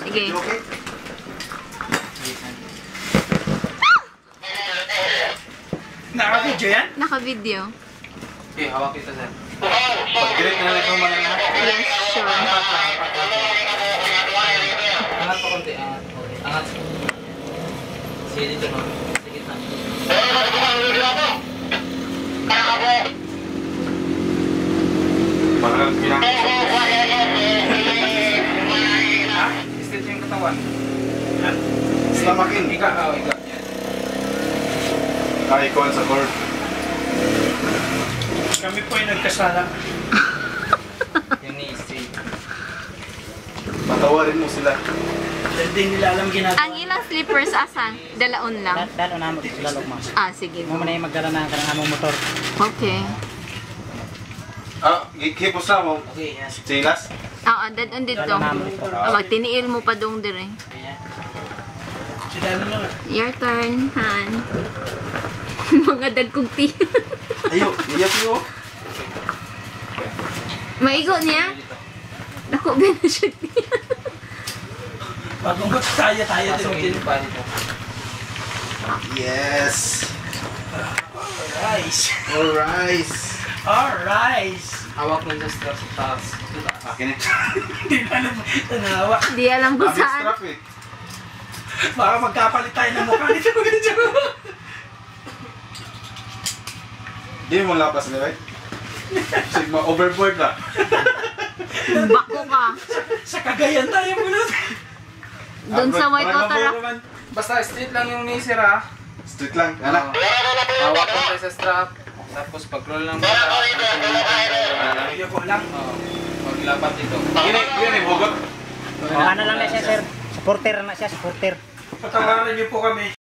Sige. Okay? Naka-video yan? Naka-video. Okay, hawak kita sir. Pag-direct na lang naman na. Yes, sure. Angat pa konti, angat. Okay, angat. Sige dito no. Sige na. Parang pinang... Ha? Stretch yung katawan. Slamakin. Ika, ika. Icon sa court. Kami po yung nagkasala. Yung ni straight. Patawarin mo sila. Dahil di nila alam ginagawa. Ang ilang slippers asan? Dalaon lang. Dalo na mo sila lugma. Sige. Mo man ay magdala na kanang among motor. Okay. Hipos na mo. Okay, yes. Chinas? Oo, dadon dito. Dalo na mo dito. Magtiniil mo pa dong dire. Si Dano na. Your turn, Han. Mga dagkong tea. Ayo, iyak nyo. Maigo niya? Naku, ba na siya tea? Pagunggot tayo Pasok din. yung pa dito. Yes. Rice. Alright. Alright. Hawak lang sa strap sa taas. Akin eh. Hindi pa naman tanawa. Di alam kung Abis saan. strap eh. Baka magkapalit tayo ng mukha nito. Di mo lapas na right? Sigma overboard na. Bako ka. Sa Cagayan tayo muna. Doon sa White Water. Basta straight lang yung nisir ha. Street lang. Anak. Hawak lang tayo sa strap. Tapos pag-roll lang muna. Video ko lang. Maglapat dito. Gini, hugot. Ano lang na siya sir? Supporter na siya, supporter. Patawaran niyo po kami.